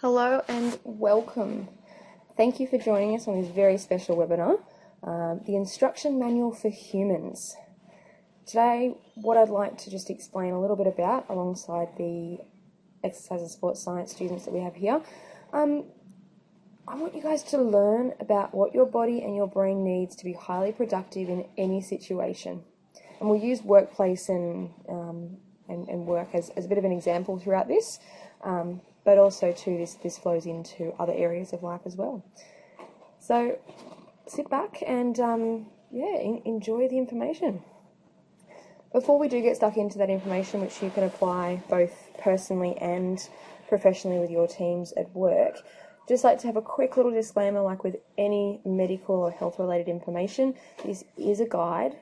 Hello and welcome. Thank you for joining us on this very special webinar, the Instruction Manual for Humans. Today, what I'd like to just explain a little bit about, alongside the exercise and sports science students that we have here, I want you guys to learn about what your body and your brain needs to be highly productive in any situation. And we'll use workplace and work as a bit of an example throughout this. But also too, this flows into other areas of life as well. So sit back and enjoy the information. Before we do get stuck into that information, which you can apply both personally and professionally with your teams at work, just like to have a quick little disclaimer, like with any medical or health related information, this is a guide,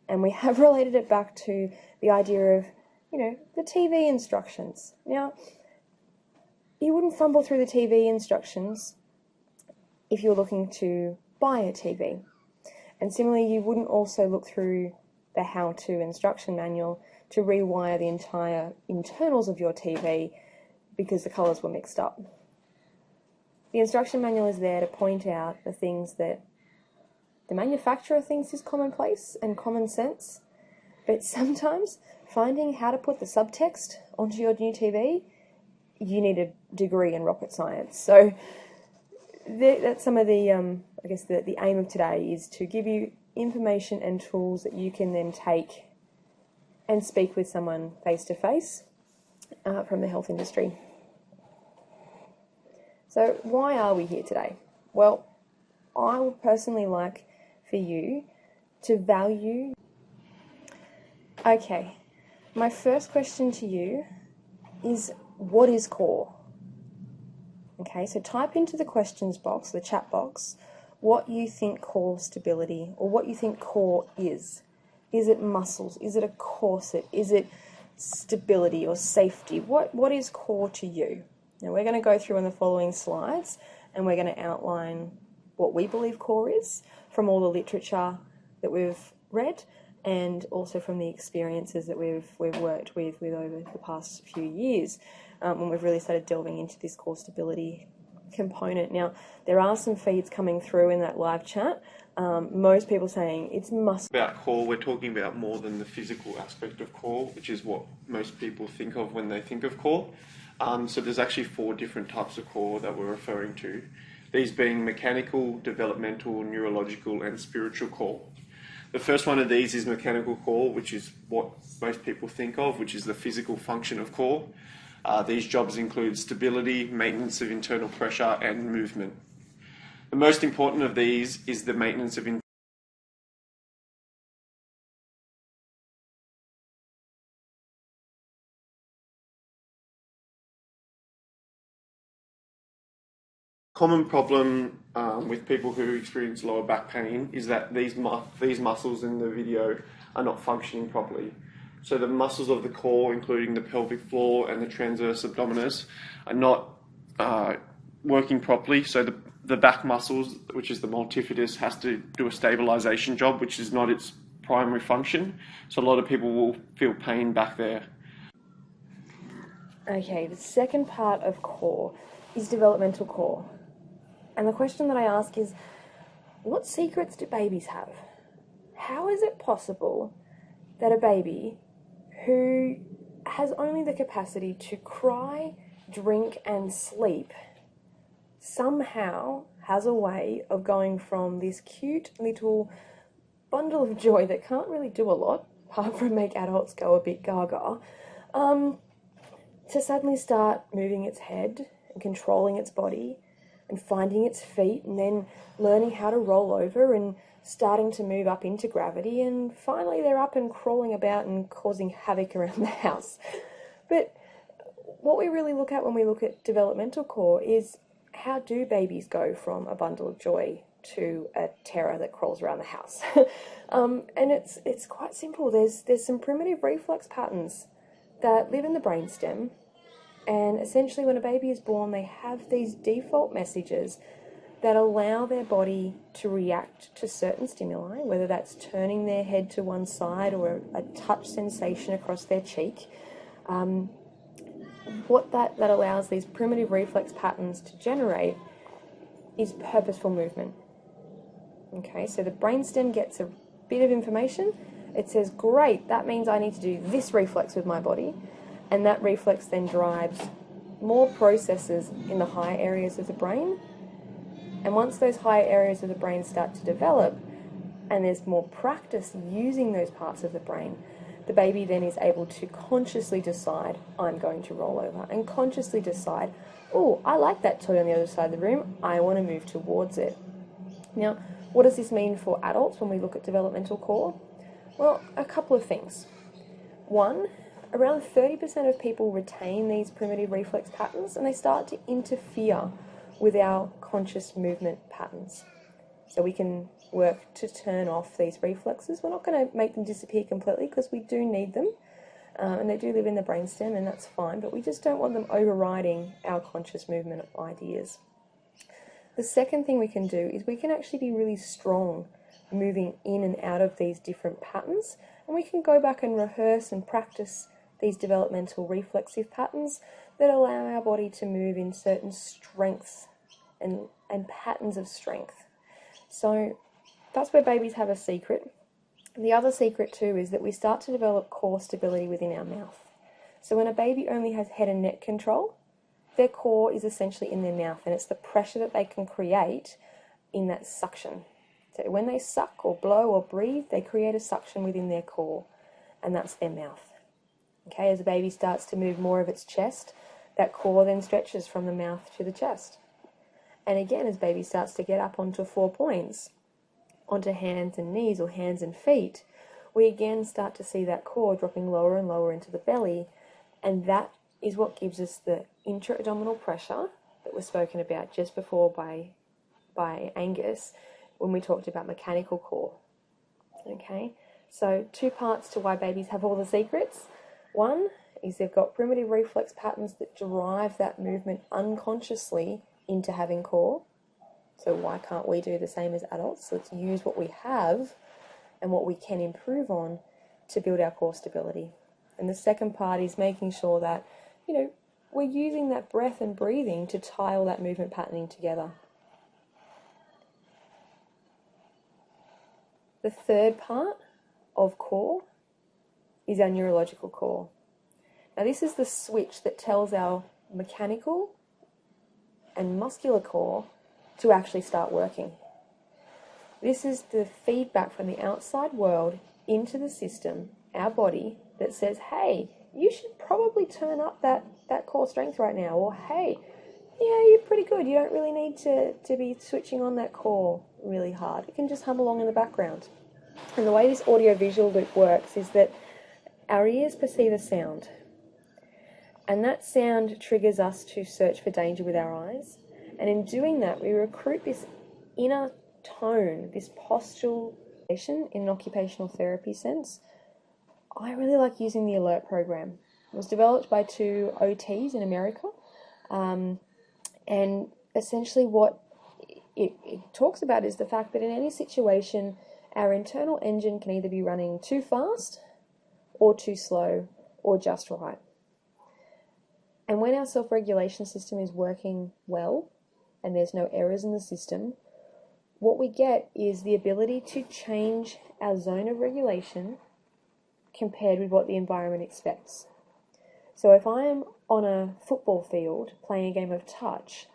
and we have related it back to the idea of, the TV instructions. Now, you wouldn't fumble through the TV instructions if you're looking to buy a TV. And similarly, you wouldn't also look through the how-to instruction manual to rewire the entire internals of your TV because the colours were mixed up. The instruction manual is there to point out the things that the manufacturer thinks is commonplace and common sense, but sometimes finding how to put the subtext onto your new TV, you need a degree in rocket science. So that's some of the, the aim of today is to give you information and tools that you can then take and speak with someone face to face from the health industry. So why are we here today? Well, I would personally like for you to value. Okay, my first question to you is, what is core? Okay, so type into the questions box, the chat box, what you think core stability, or what you think core is. Is it muscles? Is it a corset? Is it stability or safety? What is core to you? Now we're going to go through in the following slides, and we're going to outline what we believe core is from all the literature that we've read, and also from the experiences that we've worked with over the past few years. When we've really started delving into this core stability component. Now, there are some feeds coming through in that live chat. Most people saying it's muscle. About core, we're talking about more than the physical aspect of core, which is what most people think of when they think of core. So there's actually 4 different types of core that we're referring to. These being mechanical, developmental, neurological, and spiritual core. The first one of these is mechanical core, which is what most people think of, which is the physical function of core. These jobs include stability, maintenance of internal pressure, and movement. The most important of these is the maintenance of common problem with people who experience lower back pain is that these muscles in the video are not functioning properly. So the muscles of the core, including the pelvic floor and the transverse abdominis, are not working properly. So the back muscles, which is the multifidus, has to do a stabilization job, which is not its primary function. So a lot of people will feel pain back there. Okay, the second part of core is developmental core. And the question that I ask is, what secrets do babies have? How is it possible that a baby who has only the capacity to cry, drink, and sleep somehow has a way of going from this cute little bundle of joy that can't really do a lot, apart from make adults go a bit gaga, to suddenly start moving its head and controlling its body and finding its feet, and then learning how to roll over and starting to move up into gravity, and finally they're up and crawling about and causing havoc around the house. But what we really look at when we look at developmental core is, how do babies go from a bundle of joy to a terror that crawls around the house? And it's quite simple. There's some primitive reflex patterns that live in the brainstem, and essentially when a baby is born, they have these default messages that allow their body to react to certain stimuli, whether that's turning their head to one side or a touch sensation across their cheek. what that allows these primitive reflex patterns to generate is purposeful movement. Okay, so the brainstem gets a bit of information. It says, great, that means I need to do this reflex with my body, and that reflex then drives more processes in the higher areas of the brain. And once those higher areas of the brain start to develop, and there's more practice using those parts of the brain, the baby then is able to consciously decide, I'm going to roll over, and consciously decide, oh, I like that toy on the other side of the room, I want to move towards it. Now, what does this mean for adults when we look at developmental core? Well, a couple of things. One, around 30% of people retain these primitive reflex patterns, and they start to interfere with our conscious movement patterns. So we can work to turn off these reflexes. We're not going to make them disappear completely because we do need them, and they do live in the brainstem, and that's fine, but we just don't want them overriding our conscious movement ideas. The second thing we can do is we can actually be really strong moving in and out of these different patterns, and we can go back and rehearse and practice these developmental reflexive patterns that allow our body to move in certain strengths and patterns of strength. So that's where babies have a secret. The other secret too is that we start to develop core stability within our mouth. So when a baby only has head and neck control, their core is essentially in their mouth, and it's the pressure that they can create in that suction. So when they suck or blow or breathe, they create a suction within their core, and that's their mouth. Okay, as a baby starts to move more of its chest, that core then stretches from the mouth to the chest. And again, as baby starts to get up onto 4 points, onto hands and knees or hands and feet, we again start to see that core dropping lower and lower into the belly, and that is what gives us the intra-abdominal pressure that was spoken about just before by Angus when we talked about mechanical core. Okay, so 2 parts to why babies have all the secrets. One is they've got primitive reflex patterns that drive that movement unconsciously into having core. So why can't we do the same as adults? Let's use what we have and what we can improve on to build our core stability. And the second part is making sure that, we're using that breath and breathing to tie all that movement patterning together. The third part of core is our neurological core. Now this is the switch that tells our mechanical and muscular core to actually start working. This is the feedback from the outside world into the system, our body, that says, hey, you should probably turn up that core strength right now, or hey, yeah, you're pretty good, you don't really need to be switching on that core really hard. It can just hum along in the background. And the way this audio-visual loop works is that our ears perceive a sound, and that sound triggers us to search for danger with our eyes, and in doing that we recruit this inner tone, this postural in an occupational therapy sense. I really like using the alert program. It was developed by 2 OTs in America, and essentially what it talks about is the fact that in any situation our internal engine can either be running too fast or too slow or just right. And when our self-regulation system is working well and there's no errors in the system, what we get is the ability to change our zone of regulation compared with what the environment expects. So if I am on a football field playing a game of touch,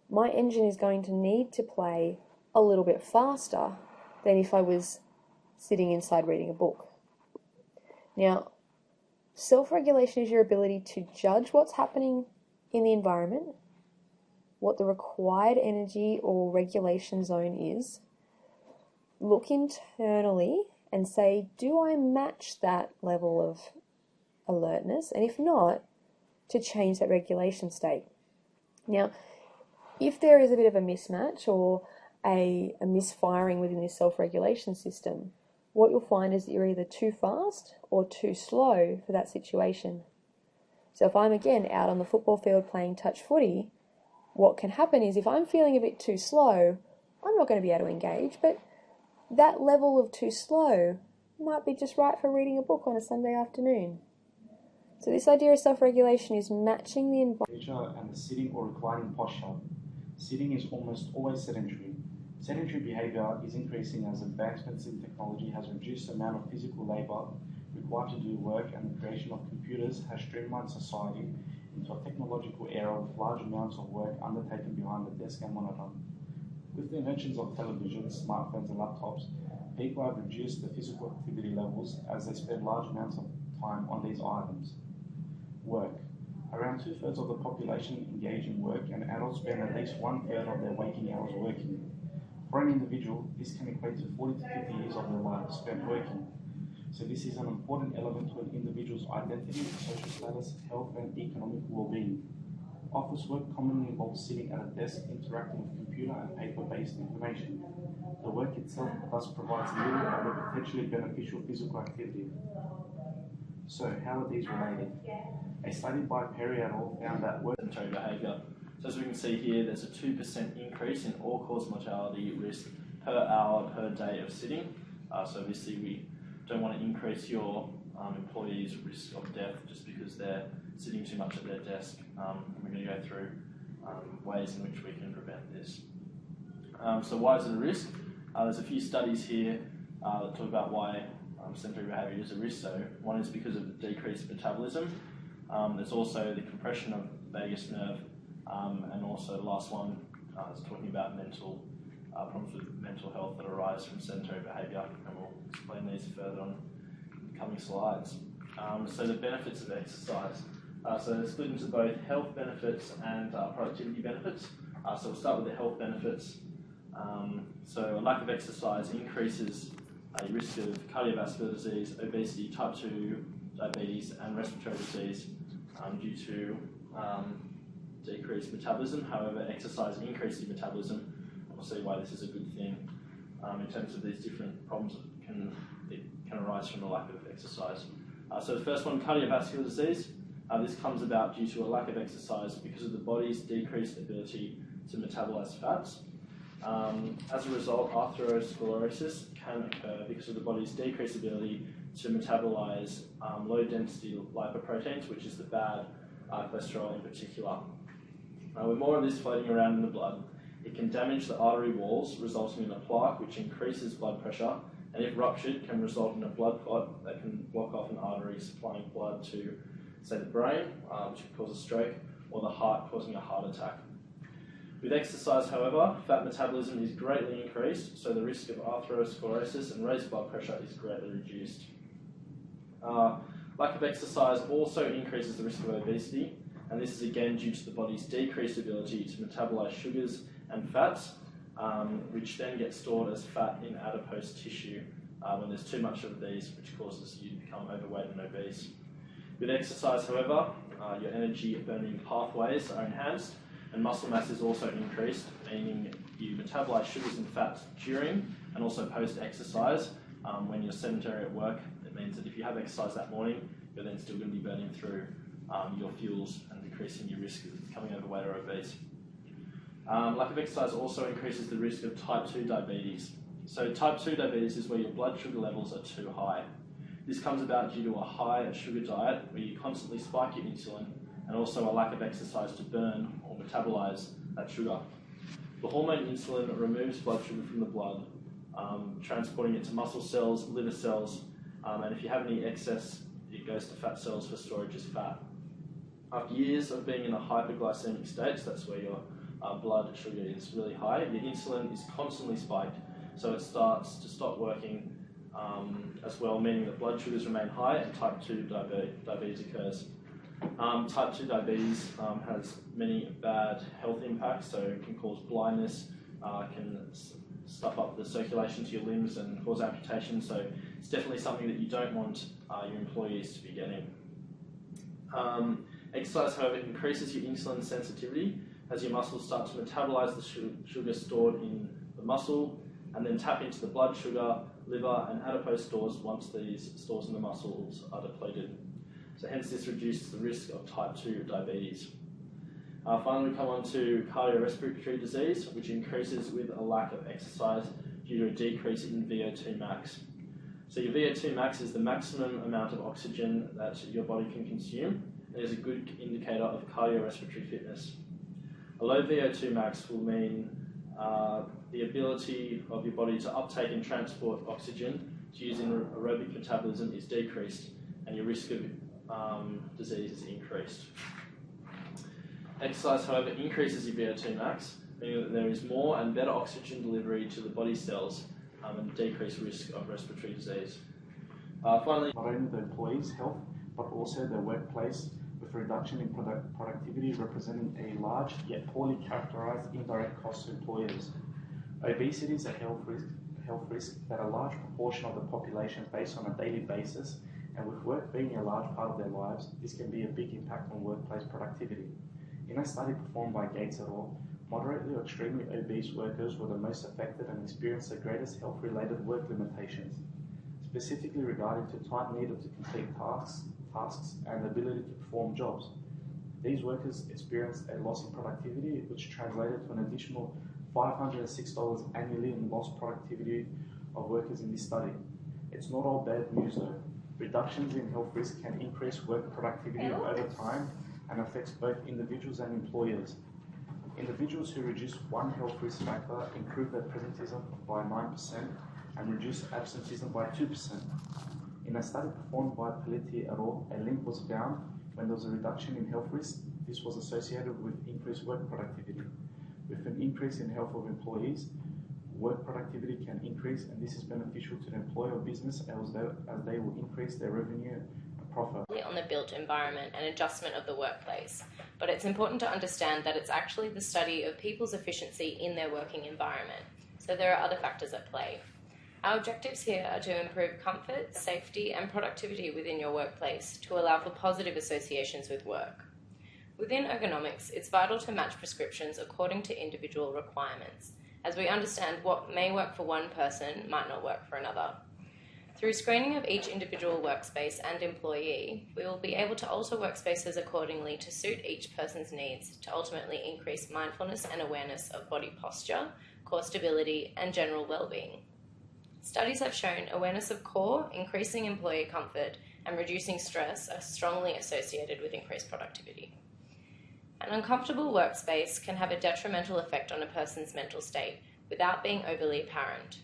my engine is going to need to play a little bit faster than if I was sitting inside reading a book. Now, self-regulation is your ability to judge what's happening in the environment, what the required energy or regulation zone is, look internally and say, do I match that level of alertness? And if not, to change that regulation state. Now, if there is a bit of a mismatch or a misfiring within this self-regulation system, what you'll find is that you're either too fast or too slow for that situation. So if I'm again out on the football field playing touch footy, what can happen is if I'm feeling a bit too slow, I'm not going to be able to engage, but that level of too slow might be just right for reading a book on a Sunday afternoon. So this idea of self-regulation is matching the environment And the sitting or reclining posture. Sitting is almost always sedentary. Sedentary behaviour is increasing as advancements in technology has reduced the amount of physical labour required to do work, and the creation of computers has streamlined society into a technological era with large amounts of work undertaken behind the desk and monitor. With the inventions of televisions, smartphones and laptops, people have reduced the physical activity levels as they spend large amounts of time on these items. Work. Around 2/3 of the population engage in work, and adults spend at least 1/3 of their waking hours working. For an individual, this can equate to 40 to 50 years of their life spent working. So this is an important element to an individual's identity, social status, health and economic well-being. Office work commonly involves sitting at a desk interacting with computer and paper-based information. The work itself thus provides little of a potentially beneficial physical activity. So how are these related? A study by Perry et al. Found that sedentary behaviour. So as we can see here, there's a 2% increase in all-cause mortality risk per hour per day of sitting. So obviously we don't want to increase your employees' risk of death just because they're sitting too much at their desk. We're going to go through ways in which we can prevent this. So why is it a risk? There's a few studies here that talk about why sedentary behaviour is a risk. So one is because of decreased metabolism. There's also the compression of the vagus nerve, and also the last one is talking about mental problems with mental health that arise from sedentary behaviour, and we'll explain these further on in the coming slides. So the benefits of exercise. So it's split into both health benefits and productivity benefits. So we'll start with the health benefits. So a lack of exercise increases a risk of cardiovascular disease, obesity, type 2 diabetes and respiratory disease due to decreased metabolism. However, exercise increases metabolism. We'll see why this is a good thing in terms of these different problems that can arise from a lack of exercise. So the first one, cardiovascular disease. This comes about due to a lack of exercise because of the body's decreased ability to metabolize fats. As a result, atherosclerosis can occur because of the body's decreased ability to metabolize low-density lipoproteins, which is the bad cholesterol in particular. With more of this floating around in the blood, it can damage the artery walls, resulting in a plaque which increases blood pressure, and if ruptured, can result in a blood clot that can block off an artery supplying blood to, say, the brain, which can cause a stroke, or the heart, causing a heart attack. With exercise, however, fat metabolism is greatly increased, so the risk of atherosclerosis and raised blood pressure is greatly reduced. Lack of exercise also increases the risk of obesity, and this is again due to the body's decreased ability to metabolize sugars and fats, which then get stored as fat in adipose tissue when there's too much of these, which causes you to become overweight and obese. With exercise, however, your energy burning pathways are enhanced, and muscle mass is also increased, meaning you metabolize sugars and fats during and also post-exercise. When you're sedentary at work, it means that if you have exercise that morning, you're then still going to be burning through your fuels and decreasing your risk of becoming overweight or obese. Lack of exercise also increases the risk of type 2 diabetes. So type 2 diabetes is where your blood sugar levels are too high. This comes about due to a high sugar diet where you constantly spike your insulin, and also a lack of exercise to burn or metabolize that sugar. The hormone insulin removes blood sugar from the blood, transporting it to muscle cells, liver cells, and if you have any excess, it goes to fat cells for storage as fat. After years of being in a hyperglycemic state, so that's where your blood sugar is really high, your insulin is constantly spiked, so it starts to stop working as well, meaning that blood sugars remain high and type 2 diabetes occurs. Type 2 diabetes has many bad health impacts, so it can cause blindness, can stuff up the circulation to your limbs and cause amputation, so it's definitely something that you don't want your employees to be getting. Exercise, however, increases your insulin sensitivity as your muscles start to metabolize the sugar stored in the muscle and then tap into the blood sugar, liver and adipose stores once these stores in the muscles are depleted. So hence this reduces the risk of type 2 diabetes. Finally, we come on to cardiorespiratory disease, which increases with a lack of exercise due to a decrease in VO2 max. So your VO2 max is the maximum amount of oxygen that your body can consume, and is a good indicator of cardiorespiratory fitness. A low VO2 max will mean the ability of your body to uptake and transport oxygen to use in aerobic metabolism is decreased, and your risk of disease is increased. Exercise, however, increases your VO2 max, meaning that there is more and better oxygen delivery to the body cells and decreased risk of respiratory disease. Finally, not only the employee's health, but also their workplace, with a reduction in productivity representing a large yet poorly characterized indirect cost to employers. Obesity is a health risk that a large proportion of the population face on a daily basis, and with work being a large part of their lives, this can be a big impact on workplace productivity. In a study performed by Gates et al., moderately or extremely obese workers were the most affected and experienced the greatest health-related work limitations, specifically regarding to time needed to complete tasks and the ability to perform jobs. These workers experienced a loss in productivity, which translated to an additional $506 annually in lost productivity of workers in this study. It's not all bad news though. Reductions in health risk can increase worker productivity over time and affects both individuals and employers. Individuals who reduce one health risk factor improve their presenteeism by 9% and reduce absenteeism by 2%. In a study performed by Pelletti et al., a link was found when there was a reduction in health risk. This was associated with increased work productivity. With an increase in health of employees, work productivity can increase, and this is beneficial to the employer or business as they will increase their revenue and profit. On the built environment and adjustment of the workplace, but it's important to understand that it's actually the study of people's efficiency in their working environment. So there are other factors at play. Our objectives here are to improve comfort, safety, and productivity within your workplace to allow for positive associations with work. Within ergonomics, it's vital to match prescriptions according to individual requirements, as we understand what may work for one person might not work for another. Through screening of each individual workspace and employee, we will be able to alter workspaces accordingly to suit each person's needs to ultimately increase mindfulness and awareness of body posture, core stability, and general well-being. Studies have shown awareness of core, increasing employee comfort, and reducing stress are strongly associated with increased productivity. An uncomfortable workspace can have a detrimental effect on a person's mental state without being overly apparent.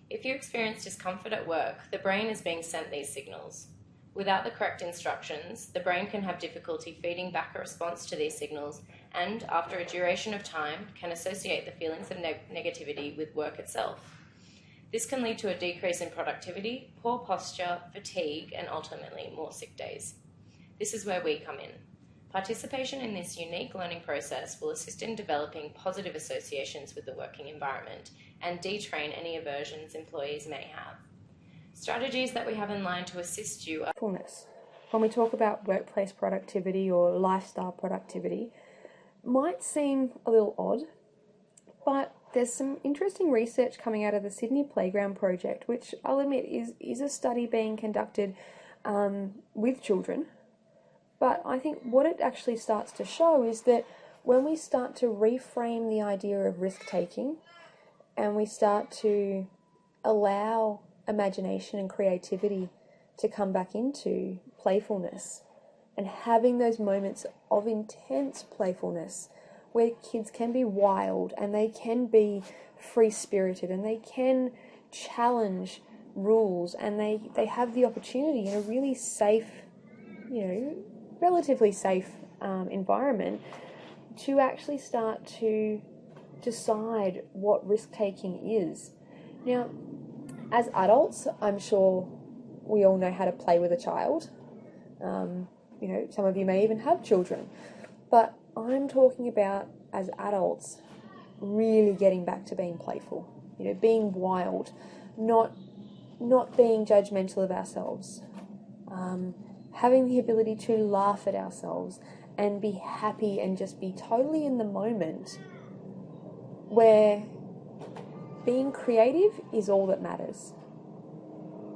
If you experience discomfort at work, the brain is being sent these signals. Without the correct instructions, the brain can have difficulty feeding back a response to these signals and, after a duration of time, can associate the feelings of negativity with work itself. This can lead to a decrease in productivity, poor posture, fatigue, and ultimately more sick days. This is where we come in. Participation in this unique learning process will assist in developing positive associations with the working environment and detrain any aversions employees may have. Strategies that we have in line to assist you are when we talk about workplace productivity or lifestyle productivity, might seem a little odd, but there's some interesting research coming out of the Sydney Playground Project, which I'll admit is a study being conducted with children. But I think what it actually starts to show is that when we start to reframe the idea of risk-taking and we start to allow imagination and creativity to come back into playfulness and having those moments of intense playfulness where kids can be wild and they can be free-spirited and they can challenge rules and they have the opportunity in a really safe, relatively safe environment to actually start to decide what risk-taking is. Now, as adults, I'm sure we all know how to play with a child. Some of you may even have children. But I'm talking about, as adults, really getting back to being playful, being wild, not being judgmental of ourselves, having the ability to laugh at ourselves and be happy and just be totally in the moment, where being creative is all that matters.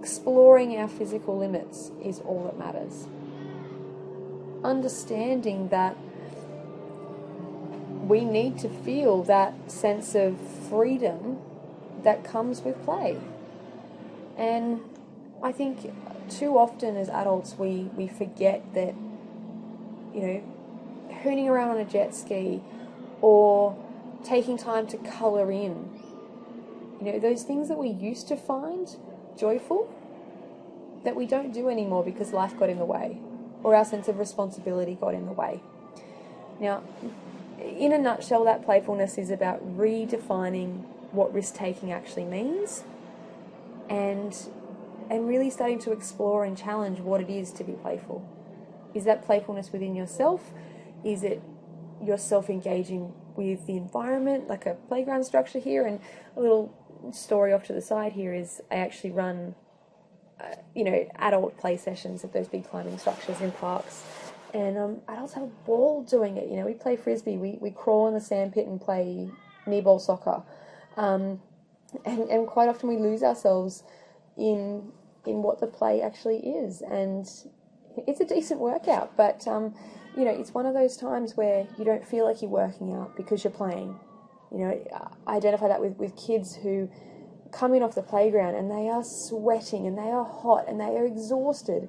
Exploring our physical limits is all that matters. Understanding that we need to feel that sense of freedom that comes with play. And I think too often as adults we forget that, you know, hooning around on a jet ski or taking time to colour in, you know, those things that we used to find joyful, that we don't do anymore because life got in the way or our sense of responsibility got in the way. Now, in a nutshell, that playfulness is about redefining what risk-taking actually means and really starting to explore and challenge what it is to be playful. Is that playfulness within yourself? Is it yourself engaging with the environment, like a playground structure here? And a little story off to the side here is I actually run, adult play sessions at those big climbing structures in parks. And adults have a ball doing it. You know, we play frisbee, we crawl in the sandpit and play knee-ball soccer. And quite often we lose ourselves in what the play actually is. And it's a decent workout, but it's one of those times where you don't feel like you're working out because you're playing. You know, I identify that with kids who come in off the playground and they are sweating and they are hot and they are exhausted.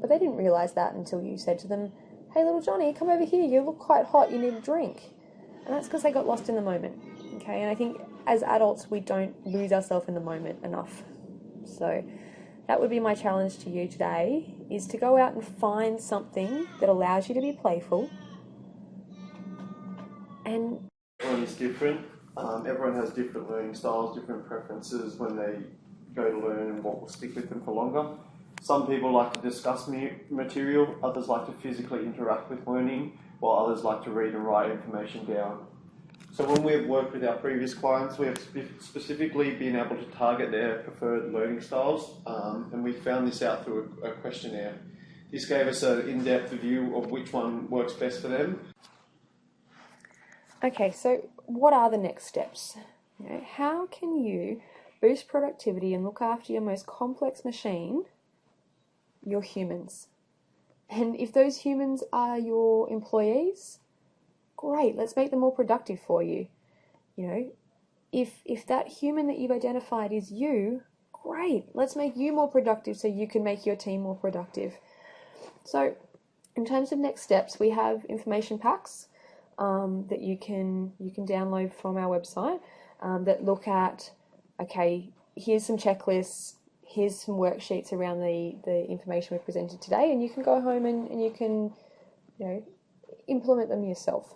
But they didn't realise that until you said to them, "Hey, little Johnny, come over here. You look quite hot. You need a drink." And that's because they got lost in the moment. Okay, and I think as adults, we don't lose ourselves in the moment enough. So that would be my challenge to you today, is to go out and find something that allows you to be playful. And everyone is different. Everyone has different learning styles, different preferences when they go to learn and what will stick with them for longer. Some people like to discuss material, others like to physically interact with learning, while others like to read and write information down. So when we've worked with our previous clients, we have specifically been able to target their preferred learning styles, and we found this out through a questionnaire. This gave us an in-depth view of which one works best for them. Okay, so what are the next steps? You know, how can you boost productivity and look after your most complex machine, your humans? And if those humans are your employees, great, let's make them more productive for you. You know, if that human that you've identified is you, great, let's make you more productive so you can make your team more productive. So in terms of next steps, we have information packs that you can download from our website that look at, okay, here's some checklists, here's some worksheets around the information we've presented today, and you can go home and you can, implement them yourself.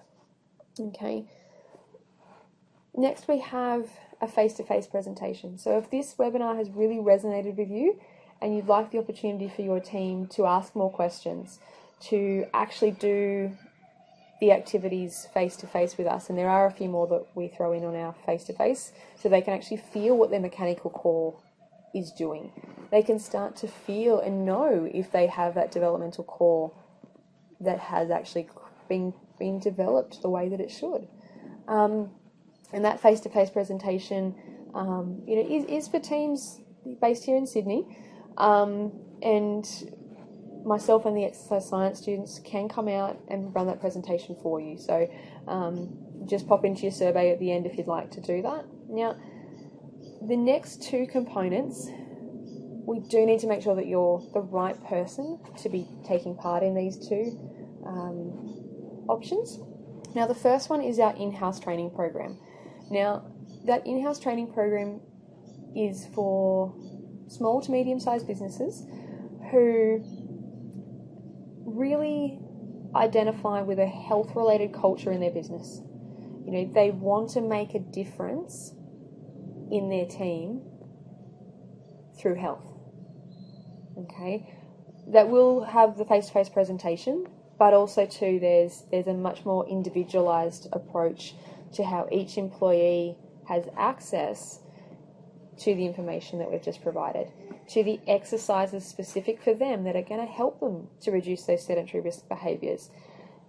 Okay. Next, we have a face-to-face presentation. So if this webinar has really resonated with you and you'd like the opportunity for your team to ask more questions, to actually do the activities face-to-face with us, and there are a few more that we throw in on our face-to-face, so they can actually feel what their mechanical core is doing. They can start to feel and know if they have that developmental core that has actually been developed the way that it should. And that face-to-face presentation is for teams based here in Sydney, and myself and the exercise science students can come out and run that presentation for you. So just pop into your survey at the end if you'd like to do that. Now, the next two components, we do need to make sure that you're the right person to be taking part in these two options. Now, the first one is our in-house training program. Now, that in-house training program is for small to medium-sized businesses who really identify with a health-related culture in their business. You know, they want to make a difference in their team through health. Okay, that will have the face-to-face presentation, but also too there's a much more individualized approach to how each employee has access to the information that we've just provided, to the exercises specific for them that are going to help them to reduce those sedentary risk behaviours,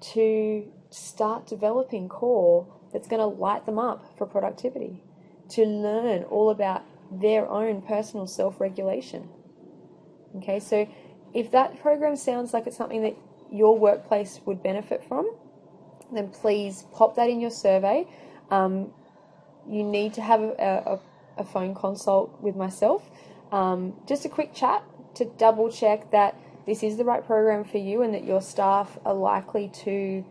to start developing core that's going to light them up for productivity, to learn all about their own personal self-regulation. Okay, so if that program sounds like it's something that your workplace would benefit from, then please pop that in your survey. You need to have a phone consult with myself. Just a quick chat to double check that this is the right program for you and that your staff are likely to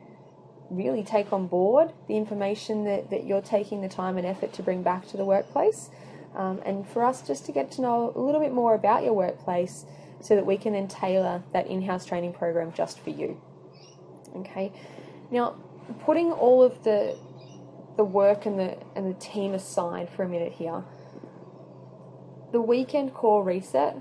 really take on board the information that you're taking the time and effort to bring back to the workplace. And for us just to get to know a little bit more about your workplace so that we can then tailor that in-house training program just for you. Okay. Now, putting all of the work and the team aside for a minute here, the weekend core reset